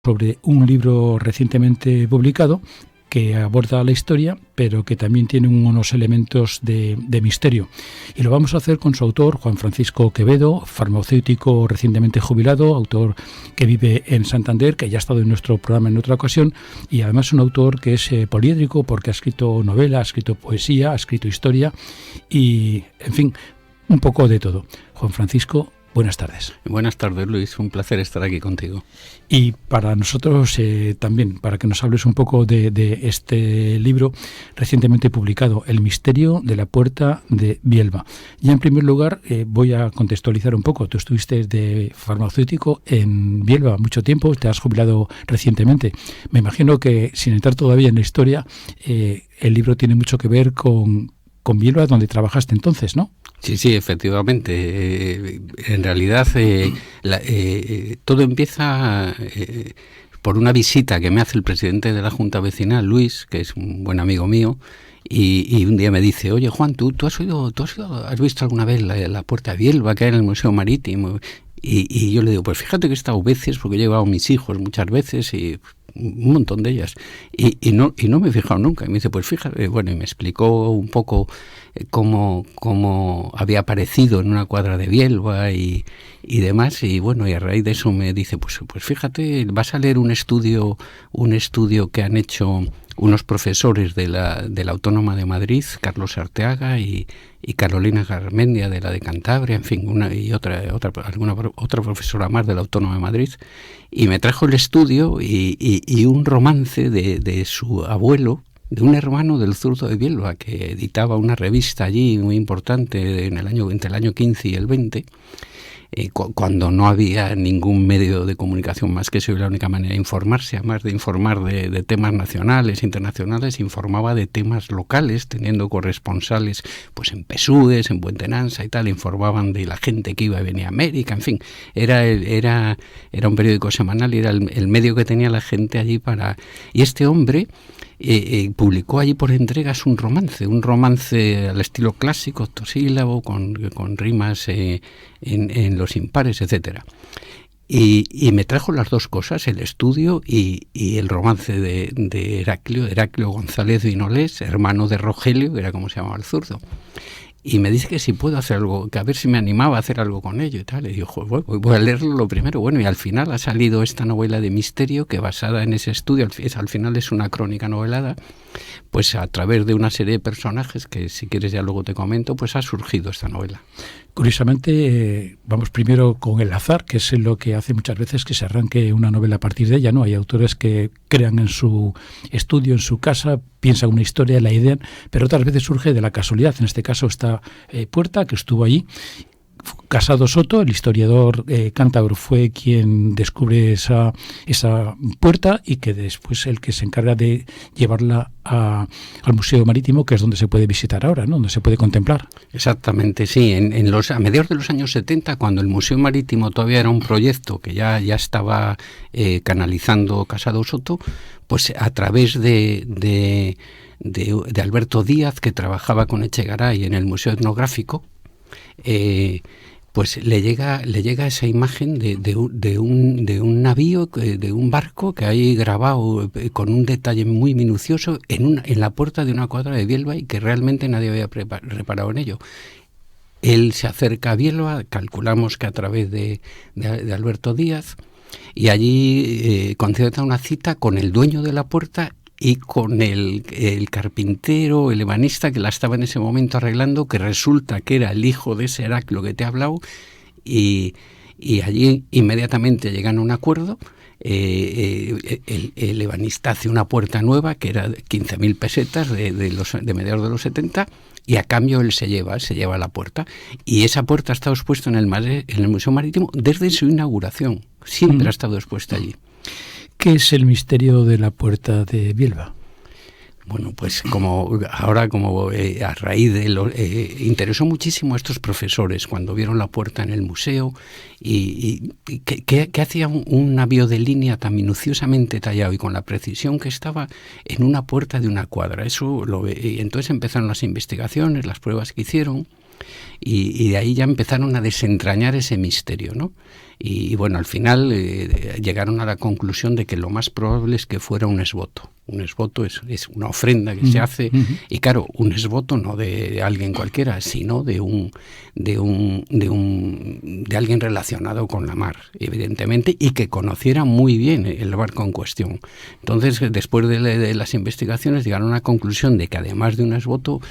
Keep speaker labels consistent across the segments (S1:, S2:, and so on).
S1: sobre un libro recientemente publicado que aborda la historia, pero que también tiene unos elementos de misterio. Y lo vamos a hacer con su autor, Juan Francisco Quevedo, farmacéutico recientemente jubilado, autor que vive en Santander, que ya ha estado en nuestro programa en otra ocasión, y además un autor que es poliédrico porque ha escrito novela, ha escrito poesía, ha escrito historia y, en fin, un poco de todo. Juan Francisco, buenas tardes.
S2: Buenas tardes, Luis. Un placer estar aquí contigo.
S1: Y para nosotros también, para que nos hables un poco de este libro recientemente publicado, El misterio de la puerta de Bielba. Ya en primer lugar voy a contextualizar un poco. Tú estuviste de farmacéutico en Bielba mucho tiempo, te has jubilado recientemente. Me imagino que, sin entrar todavía en la historia, el libro tiene mucho que ver con Bielba, donde trabajaste entonces, ¿no?
S2: Sí, efectivamente. En realidad, todo empieza por una visita que me hace el presidente de la Junta Vecinal, Luis, que es un buen amigo mío, y un día me dice: oye, Juan, ¿tú has visto alguna vez la puerta de Bielba que hay en el Museo Marítimo? Y yo le digo: pues fíjate que he estado veces, porque he llevado a mis hijos muchas veces y un montón de ellas, y no me he fijado nunca. Y me dice: pues fíjate, bueno, y me explicó un poco cómo había aparecido en una cuadra de Bielba y demás, y bueno, y a raíz de eso me dice: pues fíjate, vas a leer un estudio que han hecho unos profesores de la Autónoma de Madrid, Carlos Arteaga y Carolina Garmendia, de la de Cantabria, en fin, alguna otra profesora más de la Autónoma de Madrid, y me trajo el estudio y un romance de su abuelo, de un hermano del zurdo de Bielba, que editaba una revista allí muy importante entre el año 15 y el 20, cuando no había ningún medio de comunicación más que eso, y la única manera de informarse, además de informar de temas nacionales, internacionales, informaba de temas locales, teniendo corresponsales pues en Pesúes, en Buentenanza y tal, informaban de la gente que iba y venía a América, en fin, era un periódico semanal y era el medio que tenía la gente allí para... Y este hombre publicó allí por entregas un romance al estilo clásico, octosílabo, con rimas en los impares, etcétera. Y me trajo las dos cosas, el estudio y el romance de Heraclio González Vinolés, hermano de Rogelio, que era como se llamaba el zurdo. Y me dice que si puedo hacer algo, que a ver si me animaba a hacer algo con ello y tal. Y digo: bueno, voy a leerlo lo primero. Bueno, y al final ha salido esta novela de misterio que, basada en ese estudio, al final es una crónica novelada, pues a través de una serie de personajes que, si quieres, ya luego te comento, pues ha surgido esta novela.
S1: Curiosamente, vamos primero con el azar, que es lo que hace muchas veces que se arranque una novela a partir de ella, ¿no? Hay autores que crean en su estudio, en su casa, piensan una historia, la idean, pero otras veces surge de la casualidad. En este caso, esta puerta que estuvo allí. Casado Soto, el historiador cántabro, fue quien descubre esa puerta, y que después es el que se encarga de llevarla al Museo Marítimo, que es donde se puede visitar ahora, ¿no? Donde se puede contemplar.
S2: Exactamente, sí. A mediados de los años 70, cuando el Museo Marítimo todavía era un proyecto que ya estaba canalizando Casado Soto, pues a través de Alberto Díaz, que trabajaba con Echegaray en el Museo Etnográfico, pues le llega esa imagen de un navío, de un barco que hay grabado con un detalle muy minucioso en la puerta de una cuadra de Bielba, y que realmente nadie había reparado en ello. Él se acerca a Bielba, calculamos que a través de Alberto Díaz, y allí concierta una cita con el dueño de la puerta y con el carpintero, el ebanista que la estaba en ese momento arreglando, que resulta que era el hijo de ese Heraclio que te he hablado, y allí inmediatamente llegan a un acuerdo. El ebanista hace una puerta nueva que era 15.000 pesetas de mediados de los 70, y a cambio él se lleva la puerta, y esa puerta ha estado expuesta en el Museo Marítimo desde su inauguración, siempre ha estado expuesta allí.
S1: ¿Qué es el misterio de la puerta de Bielba?
S2: Bueno, pues a raíz de interesó muchísimo a estos profesores cuando vieron la puerta en el museo, y que hacía un navío de línea tan minuciosamente tallado y con la precisión que estaba en una puerta de una cuadra. Y entonces empezaron las investigaciones, las pruebas que hicieron, y de ahí ya empezaron a desentrañar ese misterio, ¿no? Y bueno, al final llegaron a la conclusión de que lo más probable es que fuera un esvoto. Un esvoto es una ofrenda que se hace, y claro, un esvoto no de alguien cualquiera, sino de alguien relacionado con la mar, evidentemente, y que conociera muy bien el barco en cuestión. Entonces, después de las investigaciones, llegaron a la conclusión de que además de un esvoto,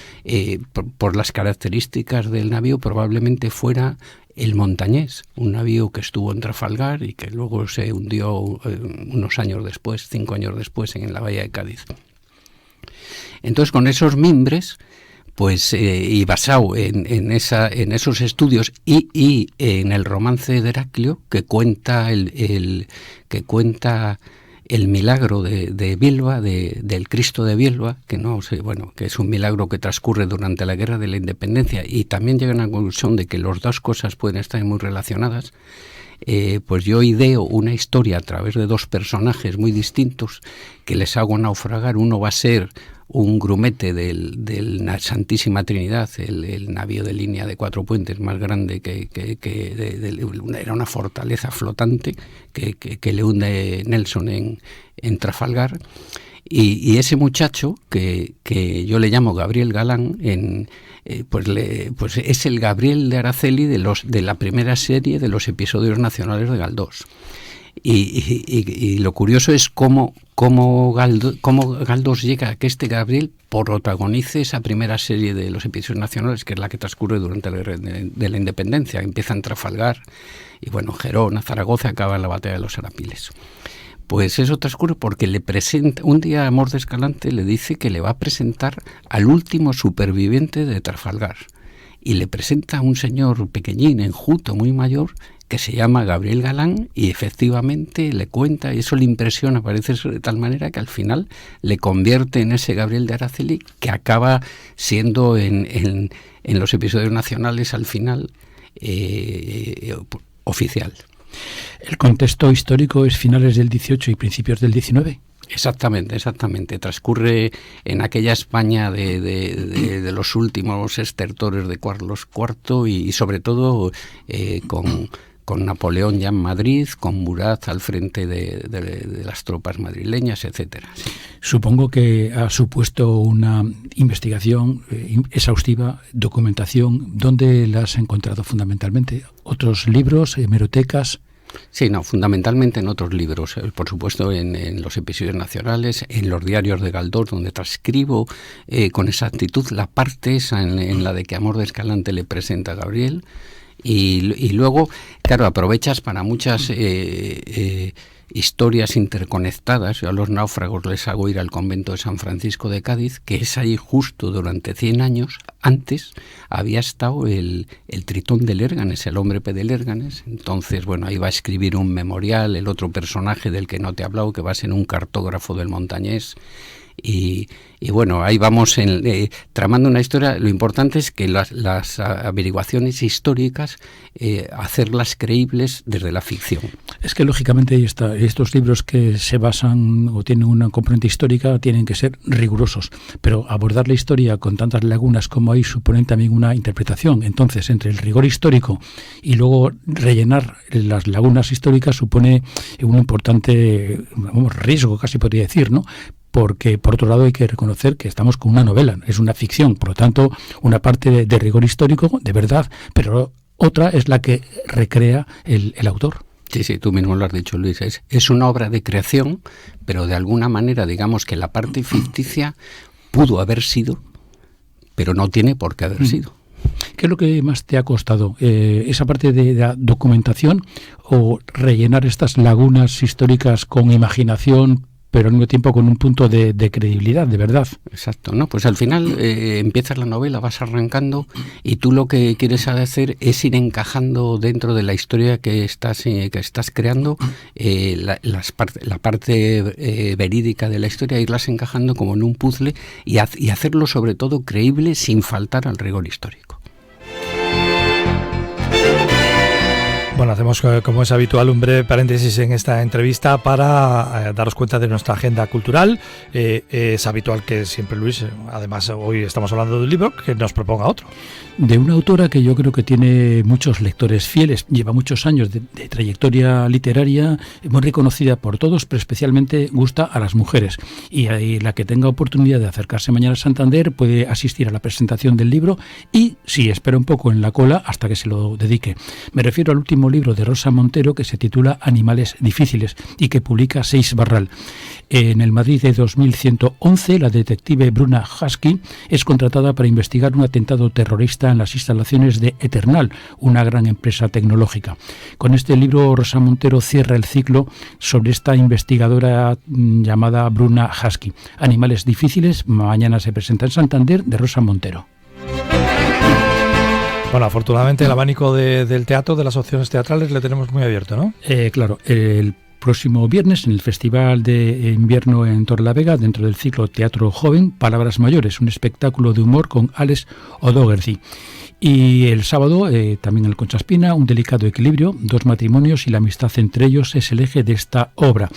S2: por las características del navío, probablemente fuera el Montañés, un navío que estuvo en Trafalgar y que luego se hundió unos años después, 5 años después, en la bahía de Cádiz. Entonces, con esos mimbres, pues y basado en esos estudios y en el romance de Heraclio, que cuenta el milagro de Bilba, del Cristo de Bilba, que no sé, bueno, que es un milagro que transcurre durante la Guerra de la Independencia, y también llegan a la conclusión de que las dos cosas pueden estar muy relacionadas. Pues yo ideo una historia a través de dos personajes muy distintos que les hago naufragar. Uno va a ser un grumete de la Santísima Trinidad, el navío de línea de 4 puentes más grande era una fortaleza flotante que le hunde Nelson en Trafalgar. Y ese muchacho, que yo le llamo Gabriel Galán, pues es el Gabriel de Araceli de la primera serie de los episodios nacionales de Galdós. Y lo curioso es cómo Galdós llega a que este Gabriel protagonice esa primera serie de los episodios nacionales, que es la que transcurre durante la Guerra de la Independencia. Empieza en Trafalgar y bueno, Gerona, Zaragoza, acaba en la batalla de los Arapiles. Pues eso transcurre porque le presenta, un día Amor de Escalante le dice que le va a presentar al último superviviente de Trafalgar, y le presenta a un señor pequeñín, enjuto, muy mayor, que se llama Gabriel Galán, y efectivamente le cuenta, y eso le impresiona, parece ser de tal manera que al final le convierte en ese Gabriel de Araceli, que acaba siendo en los episodios nacionales al final oficial.
S1: ¿El contexto histórico es finales del 18 y principios del 19?
S2: Exactamente. Transcurre en aquella España de los últimos estertores de Carlos IV y sobre todo con Napoleón ya en Madrid, con Murat al frente de las tropas madrileñas, etcétera. Sí.
S1: Supongo que ha supuesto una investigación exhaustiva, documentación. ¿Dónde la has encontrado fundamentalmente? ¿Otros libros, hemerotecas?
S2: Sí, no, fundamentalmente en otros libros, por supuesto en los episodios nacionales, en los diarios de Galdós, donde transcribo con exactitud la parte esa en la de que Amor de Escalante le presenta a Gabriel, y luego, claro, aprovechas para muchas historias interconectadas. Yo a los náufragos les hago ir al convento de San Francisco de Cádiz, que es ahí justo durante 100 años. Antes había estado el Tritón de Lérganes, el hombre P de Lérganes. Entonces, bueno, ahí va a escribir un memorial, el otro personaje del que no te he hablado, que va a ser un cartógrafo del Montañés. Y bueno, ahí vamos tramando una historia. Lo importante es que las averiguaciones históricas, hacerlas creíbles desde la ficción.
S1: Es que lógicamente estos libros que se basan o tienen una componente histórica tienen que ser rigurosos, pero abordar la historia con tantas lagunas como hay supone también una interpretación. Entonces, entre el rigor histórico y luego rellenar las lagunas históricas supone un importante riesgo, casi podría decir, ¿no? Porque, por otro lado, hay que reconocer que estamos con una novela, es una ficción, por lo tanto, una parte de rigor histórico, de verdad, pero otra es la que recrea el autor.
S2: Sí, tú mismo lo has dicho, Luis, es una obra de creación, pero de alguna manera, digamos que la parte ficticia pudo haber sido, pero no tiene por qué haber sido.
S1: ¿Qué es lo que más te ha costado? ¿Esa parte de la documentación o rellenar estas lagunas históricas con imaginación, pero al mismo tiempo con un punto de credibilidad, de verdad? Exacto,
S2: ¿no? Pues al final empiezas la novela, vas arrancando, y tú lo que quieres hacer es ir encajando dentro de la historia que estás creando, la parte verídica de la historia, irlas encajando como en un puzzle y hacerlo sobre todo creíble sin faltar al rigor histórico.
S3: Bueno, hacemos, como es habitual, un breve paréntesis en esta entrevista para daros cuenta de nuestra agenda cultural. Es habitual que siempre Luis, además hoy estamos hablando de un libro, que nos proponga otro.
S1: De una autora que yo creo que tiene muchos lectores fieles, lleva muchos años de trayectoria literaria, muy reconocida por todos, pero especialmente gusta a las mujeres. Y la que tenga oportunidad de acercarse mañana a Santander puede asistir a la presentación del libro y, sí, espera un poco en la cola hasta que se lo dedique. Me refiero al último libro de Rosa Montero, que se titula Animales difíciles y que publica Seix Barral. En el Madrid de 2111, la detective Bruna Husky es contratada para investigar un atentado terrorista en las instalaciones de Eternal, una gran empresa tecnológica. Con este libro, Rosa Montero cierra el ciclo sobre esta investigadora llamada Bruna Husky. Animales difíciles, mañana se presenta en Santander, de Rosa Montero.
S3: Bueno, afortunadamente el abanico del teatro, de las opciones teatrales, le tenemos muy abierto, ¿no?
S1: Claro, el próximo viernes en el Festival de Invierno en Torrelavega, dentro del ciclo Teatro Joven, Palabras Mayores, un espectáculo de humor con Alex O'Doherty. Y el sábado, también en el Concha Espina, un delicado equilibrio, dos matrimonios y la amistad entre ellos es el eje de esta obra.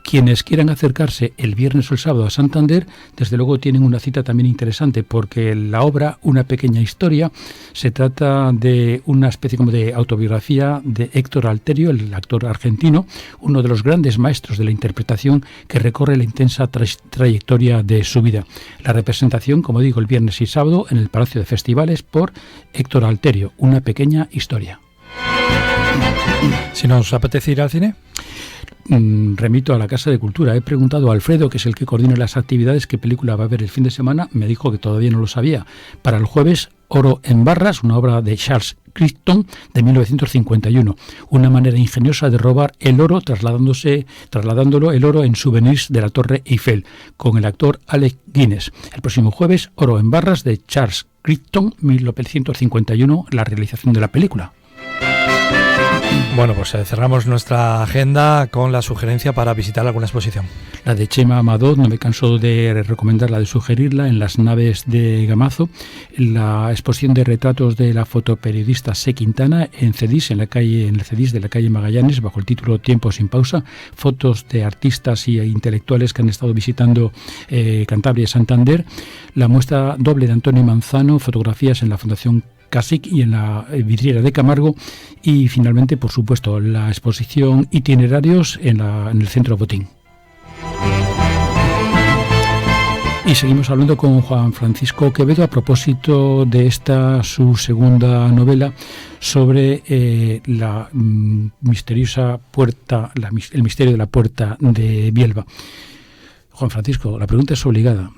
S1: Quienes quieran acercarse el viernes o el sábado a Santander, desde luego tienen una cita también interesante, porque la obra, Una pequeña historia, se trata de una especie como de autobiografía de Héctor Alterio, el actor argentino, uno de los grandes maestros de la interpretación que recorre la intensa trayectoria de su vida. La representación, como digo, el viernes y sábado en el Palacio de Festivales por Héctor Alterio, Una pequeña historia.
S3: Si nos apetece ir al cine,
S1: remito a la Casa de Cultura. He preguntado a Alfredo, que es el que coordina las actividades, qué película va a haber el fin de semana. Me dijo que todavía no lo sabía. Para el jueves, Oro en barras, una obra de Charles Crichton de 1951. Una manera ingeniosa de robar el oro trasladándolo el oro en souvenirs de la Torre Eiffel, con el actor Alec Guinness. El próximo jueves, Oro en barras de Charles Crichton, 1951, la realización de la película.
S3: Bueno, pues cerramos nuestra agenda con la sugerencia para visitar alguna exposición.
S1: La de Chema Amador, no me canso de recomendarla, de sugerirla, en las naves de Gamazo, la exposición de retratos de la fotoperiodista C. Quintana en CEDIS, en el CEDIS de la calle Magallanes, bajo el título Tiempo sin pausa, fotos de artistas y intelectuales que han estado visitando Cantabria y Santander, la muestra doble de Antonio Manzano, fotografías en la Fundación Casic y en la vidriera de Camargo, y finalmente, por supuesto, la exposición Itinerarios en el Centro Botín. Y seguimos hablando con Juan Francisco Quevedo a propósito de esta, su segunda novela, sobre la misteriosa puerta, el misterio de la puerta de Bielba. Juan Francisco, la pregunta es obligada.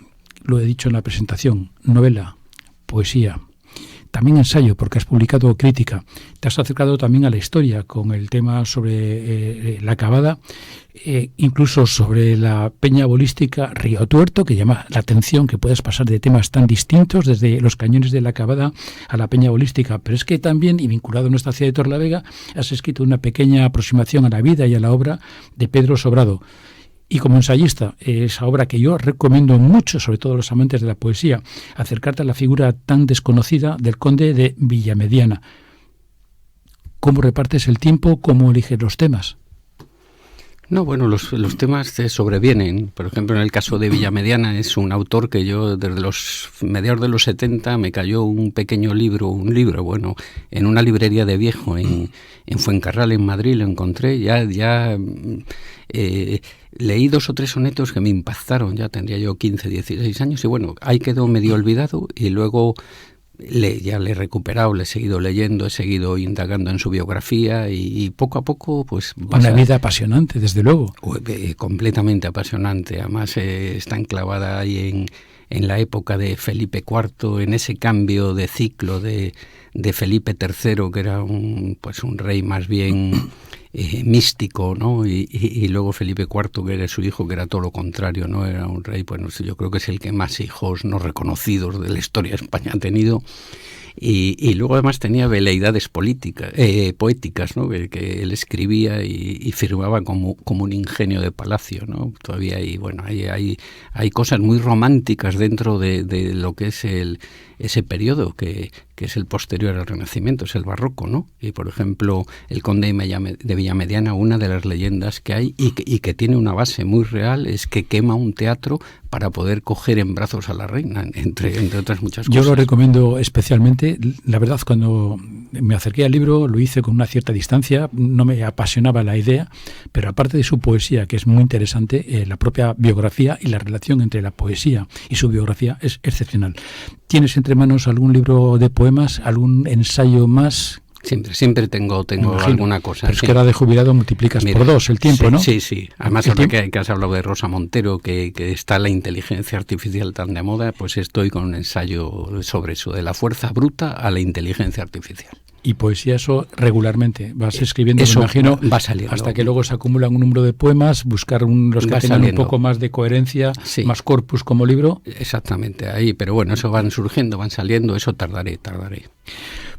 S1: Lo he dicho en la presentación: novela, poesía, también ensayo, porque has publicado crítica. Te has acercado también a la historia con el tema sobre la Cavada, incluso sobre la peña bolística Río Tuerto, que llama la atención que puedas pasar de temas tan distintos, desde los cañones de la Cavada a la peña bolística. Pero es que también, y vinculado a nuestra ciudad de Torrelavega, has escrito una pequeña aproximación a la vida y a la obra de Pedro Sobrado. Y como ensayista, esa obra que yo recomiendo mucho, sobre todo a los amantes de la poesía, acercarte a la figura tan desconocida del conde de Villamediana. ¿Cómo repartes el tiempo? ¿Cómo eliges los temas?
S2: No, bueno, los temas te sobrevienen. Por ejemplo, en el caso de Villamediana, es un autor que yo desde los mediados de los 70 me cayó un libro, bueno, en una librería de viejo en Fuencarral, en Madrid, lo encontré. Ya leí 2 o 3 sonetos que me impactaron. Ya tendría yo 15, 16 años y bueno, ahí quedó medio olvidado, y luego ya le he recuperado, le he seguido leyendo, he seguido indagando en su biografía y poco a poco pues...
S1: Una vida apasionante, desde luego.
S2: Completamente apasionante. Además está enclavada ahí en la época de Felipe IV, en ese cambio de ciclo de Felipe III, que era un rey más bien místico, ¿no? Y luego Felipe IV, que era su hijo, que era todo lo contrario, ¿no? Era un rey, bueno, yo creo que es el que más hijos no reconocidos de la historia de España ha tenido. Y luego además tenía veleidades poéticas, ¿no? Que él escribía y firmaba como un ingenio de palacio, ¿no? Todavía hay cosas muy románticas dentro de lo que es ese periodo que es el posterior al Renacimiento, es el barroco, ¿no? Y por ejemplo, el conde de Villamediana, una de las leyendas que hay y que tiene una base muy real, es que quema un teatro para poder coger en brazos a la reina, entre otras muchas cosas.
S1: Yo lo recomiendo especialmente. La verdad, cuando me acerqué al libro lo hice con una cierta distancia, no me apasionaba la idea, pero aparte de su poesía, que es muy interesante, la propia biografía y la relación entre la poesía y su biografía es excepcional. ¿Tienes entre manos algún libro de poemas, algún ensayo más?
S2: Siempre tengo alguna cosa.
S1: Pero es que ahora de jubilado multiplicas por 2 el tiempo,
S2: sí,
S1: ¿no?
S2: Sí. Además, ahora que has hablado de Rosa Montero, que está la inteligencia artificial tan de moda, pues estoy con un ensayo sobre eso, de la fuerza bruta a la inteligencia artificial.
S1: Y poesía, eso regularmente vas escribiendo,
S2: eso
S1: me imagino,
S2: va saliendo,
S1: hasta que luego se acumulan un número de poemas, buscar los que tengan un poco más de coherencia, más corpus como libro.
S2: Exactamente, ahí, pero bueno, eso van surgiendo, van saliendo, eso tardaré.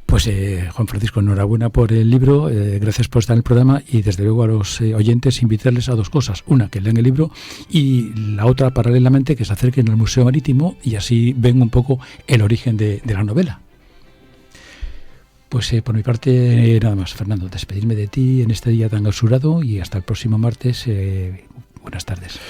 S1: Pues Juan Francisco, enhorabuena por el libro, gracias por estar en el programa, y desde luego a los oyentes invitarles a 2 cosas: una, que lean el libro, y la otra, paralelamente, que se acerquen al Museo Marítimo y así ven un poco el origen de la novela. Pues por mi parte nada más, Fernando, despedirme de ti en este día tan clausurado y hasta el próximo martes. Buenas tardes.